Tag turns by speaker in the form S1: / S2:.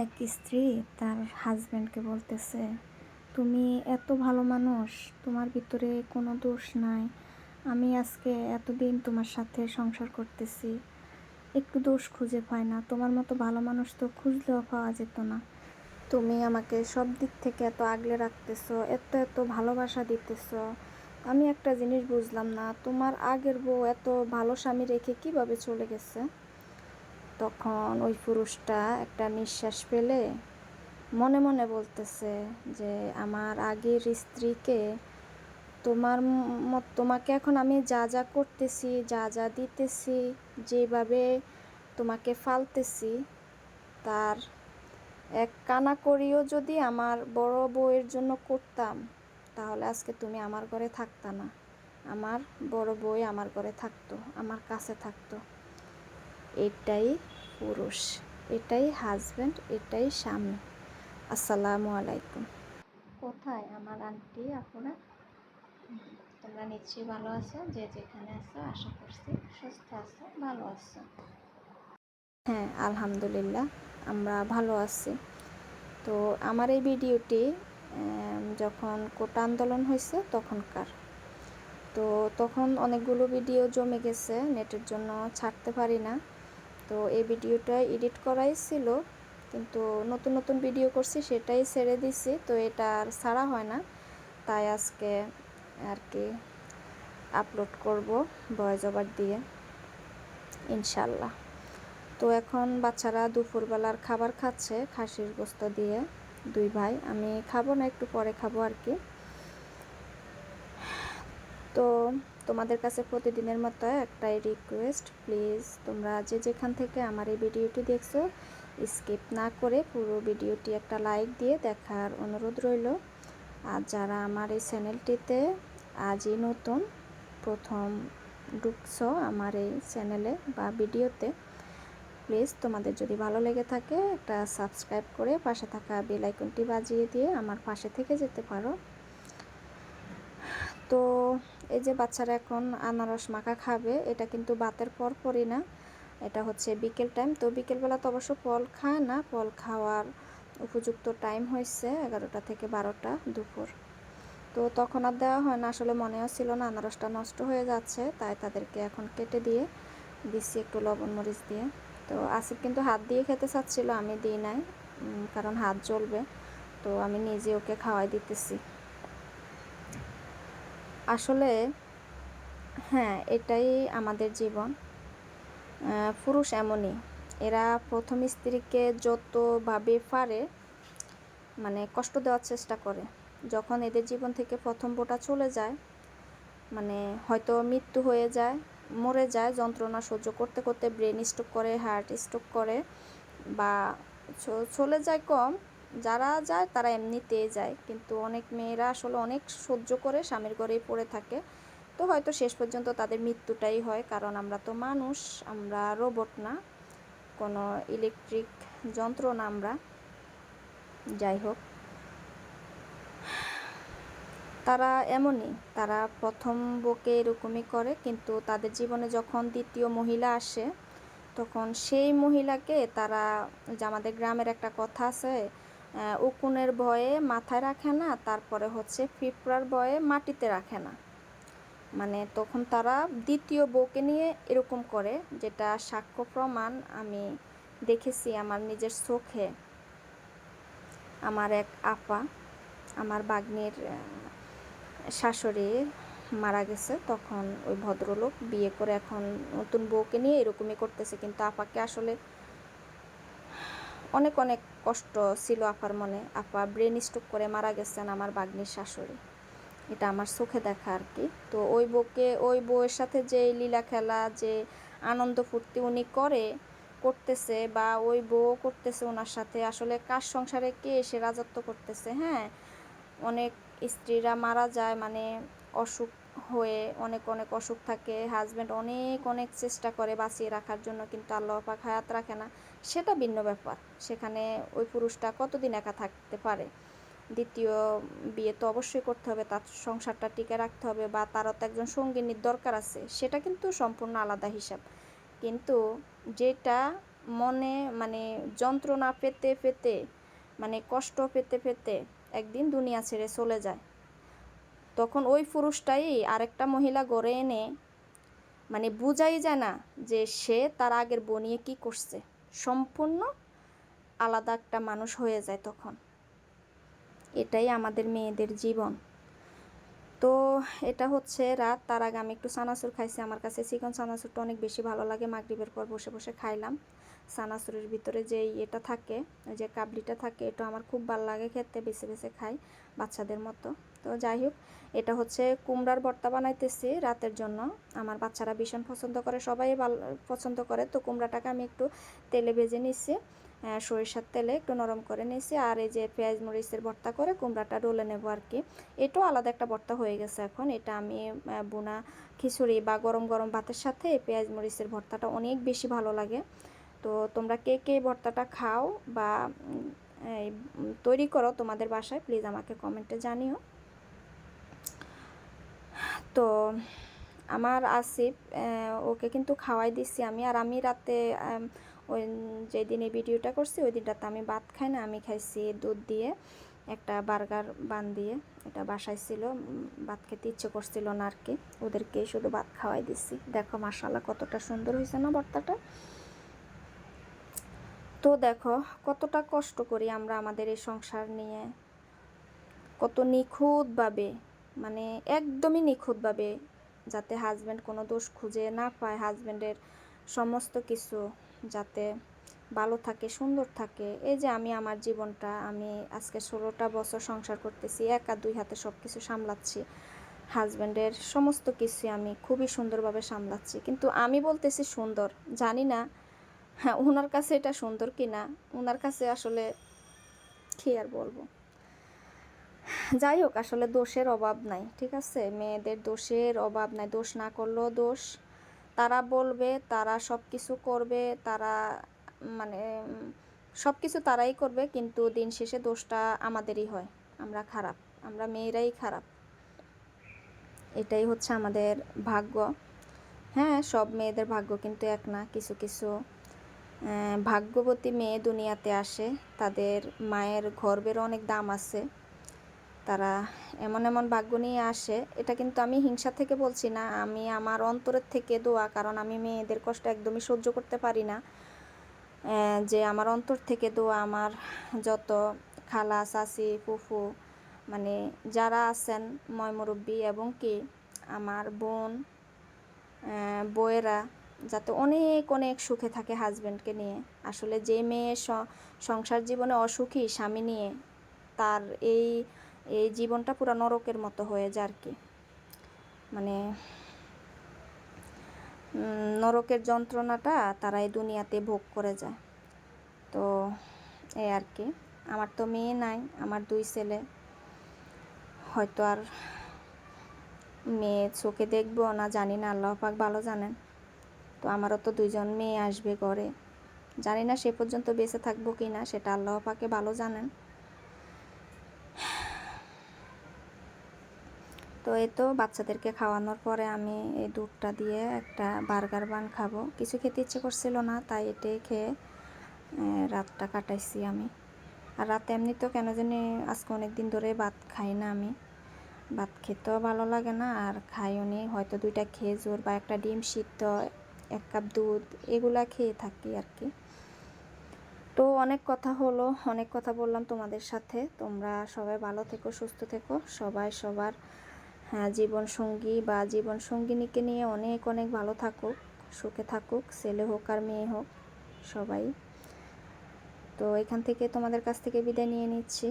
S1: এক স্ত্রী তার হাজব্যান্ডকে বলতেছে, তুমি এত ভালো মানুষ, তোমার ভিতরে কোনো দোষ নাই। আমি আজকে এতদিন তোমার সাথে সংসার করতেছি, একটু দোষ খুঁজে পাই না। তোমার মতো ভালো মানুষ তো খুঁজলেও পাওয়া যেত না। তুমি আমাকে সব দিক থেকে এত আগলে রাখতেছো, এত এত ভালোবাসা দিতেছো। আমি একটা জিনিস বুঝলাম না, তোমার আগের বউ এত ভালো স্বামী রেখে কিভাবে চলে গেছে। তখন ওই পুরুষটা একটা নিঃশ্বাস ফেলে মনে মনে বলতেছে যে আমার আগের স্ত্রীকে তোমাকে এখন আমি যা যা করতেছি, যা যা দিতেছি, যেভাবে তোমাকে ফালতেছি, তার এক কানাকড়িও যদি আমার বড় বউয়ের জন্য করতাম, তাহলে আজকে তুমি আমার ঘরে থাকতা না। আমার বড় বউ আমার ঘরে থাকতো, আমার কাছে থাকতো। এটাই পুরুষ, এটাই হাজব্যান্ড, এটাই স্বামী। আসসালামু আলাইকুম। কোথায় আমার আন্টি আপুরা? তোমরা নিশ্চয়ই ভালো আছো, যে যেখানে আছো আশা করছি সুস্থ আছো, ভালো আছো। হ্যাঁ, আলহামদুলিল্লাহ আমরা ভালো আছি। তো আমার এই ভিডিওটি যখন কোটা আন্দোলন হয়েছে তখনকার, তো তখন অনেকগুলো ভিডিও জমে গেছে, নেটের জন্য ছাড়তে পারি না। তো এই ভিডিওটা এডিট করাই ছিল, কিন্তু নতুন নতুন ভিডিও করছি সেটাই ছেড়ে দিছি, তো এটা আর ছাড়া হয় না। তাই আজকে আর কি আপলোড করব ভয়েস ওভার দিয়ে, ইনশাল্লাহ। তো এখন বাচ্চারা দুপুরবেলার খাবার খাচ্ছে খাসির গোস্ত দিয়ে, দুই ভাই। আমি খাবো না, একটু পরে খাবো আর কি। তো তোমাদের কাছে প্রতিদিনের মতো একটাই রিকোয়েস্ট, প্লিজ তোমরা যে যেখান থেকে আমার এই ভিডিওটি দেখছো, স্কিপ না করে পুরো ভিডিওটি একটা লাইক দিয়ে দেখার অনুরোধ রইল। আর যারা আমার এই চ্যানেলটিতে আজই নতুন প্রথম ঢুকছো আমার এই চ্যানেলে বা ভিডিওতে, প্লিজ তোমাদের যদি ভালো লেগে থাকে একটা সাবস্ক্রাইব করে পাশে থাকা বেল আইকনটি বাজিয়ে দিয়ে আমার পাশে থেকে যেতে পারো। তো এই যে বাচ্চারা এখন আনারস মাখা খাবে, এটা কিন্তু ভাতের পরপরই না, এটা হচ্ছে বিকেল টাইম। তো বিকেলবেলা তো অবশ্য ফল খায় না, ফল খাওয়ার উপযুক্ত টাইম হয়েছে 11টা থেকে 12টা দুপুর। তো তখন আর দেওয়া হয় না, আসলে মনেও ছিল না, আনারসটা নষ্ট হয়ে যাচ্ছে, তাই তাদেরকে এখন কেটে দিয়ে দিচ্ছি একটু লবণ মরিচ দিয়ে। তো আসিফ কিন্তু হাত দিয়ে খেতে চাচ্ছিল, আমি দিই নাই, কারণ হাত জ্বলবে। তো আমি নিজে ওকে খাওয়াই দিতেছি। আসলে হ্যাঁ, এটাই আমাদের জীবন। পুরুষ এমনই, এরা প্রথম স্ত্রীকে যতভাবে পারে মানে কষ্ট দেওয়ার চেষ্টা করে। যখন এদের জীবন থেকে প্রথম বউটা চলে যায়, মানে হয়তো মৃত্যু হয়ে যায়, মরে যায়, যন্ত্রণা সহ্য করতে করতে ব্রেন স্ট্রোক করে, হার্ট স্ট্রোক করে, বা চলে যায় কম, যারা যায় তারা এমনিতেই যায়। কিন্তু অনেক মেয়েরা আসলে অনেক সহ্য করে স্বামীর ঘরেই পড়ে থাকে। তো হয়তো শেষ পর্যন্ত তাদের মৃত্যুটাই হয়, কারণ আমরা তো মানুষ, আমরা রোবট না, কোনো ইলেকট্রিক যন্ত্র না আমরা। যাই হোক, তারা এমনই, তারা প্রথম বউকে এরকমই করে, কিন্তু তাদের জীবনে যখন দ্বিতীয় মহিলা আসে, তখন সেই মহিলাকে তারা, যে আমাদের গ্রামের একটা কথা আছে, উকুনের ভয়ে মাথায় রাখে না, তারপরে হচ্ছে পিঁপড়ার ভয়ে মাটিতে রাখে না। মানে তখন তারা দ্বিতীয় বউকে নিয়ে এরকম করে, যেটা সাক্ষ্য প্রমাণ আমি দেখেছি আমার নিজের চোখে। আমার এক আপা, আমার বাগ্নির শাশুড়ি মারা গেছে, তখন ওই ভদ্রলোক বিয়ে করে এখন নতুন বউকে নিয়ে এরকমই করতেছে। কিন্তু আপাকে আসলে অনেক অনেক কষ্ট ছিল আপার মনে। আপা ব্রেন স্ট্রোক করে মারা গেছেন, আমার বাগ্নির শাশুড়ি, এটা আমার চোখে দেখা আর কি। তো ওই বউকে, ওই বউয়ের সাথে যে লীলা খেলা, যে আনন্দ ফুর্তি উনি করতেছে, বা ওই বউ করতেছে ওনার সাথে, আসলে কার সংসারে কে এসে রাজত্ব করতেছে। হ্যাঁ, অনেক স্ত্রীরা মারা যায়, মানে অসুখ হয়ে, অনেক অনেক অসুখ থাকে, হাজব্যান্ড অনেক অনেক চেষ্টা করে বাঁচিয়ে রাখার জন্য, কিন্তু আল্লাহ পাক হায়াত রাখে না, সেটা ভিন্ন ব্যাপার। সেখানে ওই পুরুষটা কতদিন একা থাকতে পারে। দ্বিতীয় বিয়ে তো অবশ্যই করতে হবে, তার সংসারটা টিকে রাখতে হবে, বা তারও তো একজন সঙ্গিনীর দরকার আছে, সেটা কিন্তু সম্পূর্ণ আলাদা হিসাব। কিন্তু যেটা মনে মানে যন্ত্রণা পেতে পেতে মানে কষ্ট পেতে পেতে একদিন দুনিয়া ছেড়ে চলে যায়, তখন ওই পুরুষটাই আরেকটা মহিলা গড়ে এনে মানে বুঝাই যায় না যে সে তার আগের বউ নিয়ে কী করছে, সম্পূর্ণ আলাদা একটা মানুষ হয়ে যায় তখন। এটাই আমাদের মেয়েদের জীবন। তো এটা হচ্ছে রাত, তার আগে আমি একটু চানাচুর খাইছি। আমার কাছে চিকন চানাচুরটা অনেক বেশি ভালো লাগে, মাগরিবের পর বসে বসে খাইলাম। চানাচুরের ভিতরে যেই এটা থাকে, ওই যে কাবলিটা থাকে, এটা আমার খুব ভালো লাগে খেতে, বেছে বেছে খাই বাচ্চাদের মতো। তো যাই হোক, এটা হচ্ছে কুমড়ার ভর্তা বানাইতেছি রাতের জন্য। আমার বাচ্চারা ভীষণ পছন্দ করে, সবাই পছন্দ করে। তো কুমড়াটাকে আমি একটু তেলে ভেজে নিচ্ছি, সরিষার তেলে একটু নরম করে নিয়েছি। আর এই যে পেঁয়াজ মরিচের ভর্তা করে কুমড়াটা ডলে নেব আর কি। এটাও আলাদা একটা ভর্তা হয়ে গেছে এখন। এটা আমি বোনা খিচুড়ি বা গরম গরম ভাতের সাথে পেঁয়াজ মরিচের ভর্তাটা অনেক বেশি ভালো লাগে। তো তোমরা কে কে ভর্তাটা খাও বা তৈরি করো তোমাদের বাসায়, প্লিজ আমাকে কমেন্টে জানিও। তো আমার আসিফ, ওকে কিন্তু খাওয়াই দিচ্ছি আমি। আর আমি রাতে ওই যেদিন এই ভিডিওটা করছি ওই দিনটাতে আমি ভাত খাই না, আমি খাইছি দুধ দিয়ে একটা বার্গার বান দিয়ে। এটা বাসায় ছিল, ভাত খেতে ইচ্ছে করছিল না আর কি, ওদেরকে শুধু ভাত খাওয়াই দিচ্ছি। দেখো মাশাআল্লাহ কতটা সুন্দর হয়েছে না ভর্তাটা। তো দেখো কতটা কষ্ট করি আমরা আমাদের এই সংসার নিয়ে, কত নিখুঁতভাবে, মানে একদমই নিখুঁতভাবে, যাতে হাজব্যান্ড কোনো দোষ খুঁজে না পায়, হাজব্যান্ডের সমস্ত কিছু যাতে ভালো থাকে, সুন্দর থাকে। এই যে আমি আমার জীবনটা, আমি আজকে 16টা বছর সংসার করতেছি, একা দুই হাতে সব কিছু সামলাচ্ছি, হাজব্যান্ডের সমস্ত কিছু আমি খুবই সুন্দরভাবে সামলাচ্ছি। কিন্তু আমি বলতেছি সুন্দর, জানি না হ্যাঁ ওনার কাছে এটা সুন্দর কি না, ওনার কাছে আসলে কী আর বলবো। যাই হোক, আসলে দোষের অভাব নাই, ঠিক আছে, মেয়েদের দোষের অভাব নাই, দোষ না করলেও দোষ। তারা বলবে, তারা সব কিছু করবে, তারা মানে সব কিছু তারাই করবে, কিন্তু দিন শেষে দোষটা আমাদেরই হয়, আমরা খারাপ, আমরা মেয়েরাই খারাপ। এটাই হচ্ছে আমাদের ভাগ্য। হ্যাঁ, সব মেয়েদের ভাগ্য কিন্তু এক না, কিছু কিছু ভাগ্যবতী মেয়ে দুনিয়াতে আসে, তাদের মায়ের গর্বের অনেক দাম আছে, তারা এমন এমন ভাগ্য নিয়ে আসে। এটা কিন্তু আমি হিংসা থেকে বলছি না, আমি আমার অন্তরের থেকে দোয়া, কারণ আমি মেয়েদের কষ্ট একদমই সহ্য করতে পারি না। যে আমার অন্তর থেকে দোয়া, আমার যত খালা চাচি ফুফু মানে যারা আছেন ময়মুরব্বী, এবং কি আমার বোন বউয়েরা যাতে অনেক অনেক সুখে থাকে হাজব্যান্ডকে নিয়ে। আসলে যে মেয়ে সংসার জীবনে অসুখী স্বামী নিয়ে, তার এই এই জীবনটা পুরো নরকের মতো হয়ে যায় আর কি, মানে নরকের যন্ত্রণাটা তারা এই দুনিয়াতে ভোগ করে যায়। তো এই আর কি, আমার তো মেয়ে নাই, আমার 2 ছেলে, হয়তো আর মেয়ে চোখে দেখবো না জানি না, আল্লাহ পাক ভালো জানেন। তো আমারও তো 2জন মেয়ে আসবে ঘরে, জানি না সে পর্যন্ত বেঁচে থাকবো কি না, সেটা আল্লাহ পাকে ভালো জানেন। তো এই তো বাচ্চাদেরকে খাওয়ানোর পরে আমি এই দুধটা দিয়ে একটা বার্গার বান খাবো, কিছু খেতে ইচ্ছে করছিল না, তাই এটাই খেয়ে রাতটা কাটাইছি আমি। আর রাতে এমনি তো কেন জানি আজকে অনেক দিন ধরে ভাত খাই না, আমি ভাত খেতেও ভালো লাগে না, আর খাইও নি, হয়তো 2টা খেজুর বা একটা ডিম সিদ্ধ, 1 কাপ দুধ, এগুলা খেয়ে থাকি আর কি। তো অনেক কথা হলো, অনেক কথা বললাম তোমাদের সাথে। তোমরা সবাই ভালো থেকো, সুস্থ থেকো, সবাই সবার জীবন সঙ্গী বা জীবন সঙ্গিনীকে নিয়ে অনেক অনেক ভালো থাকুক, সুখে থাকুক, ছেলে হোক আর মেয়ে হোক সবাই। তো এখান থেকে তোমাদের কাছ থেকে বিদায় নিয়ে নিচ্ছি।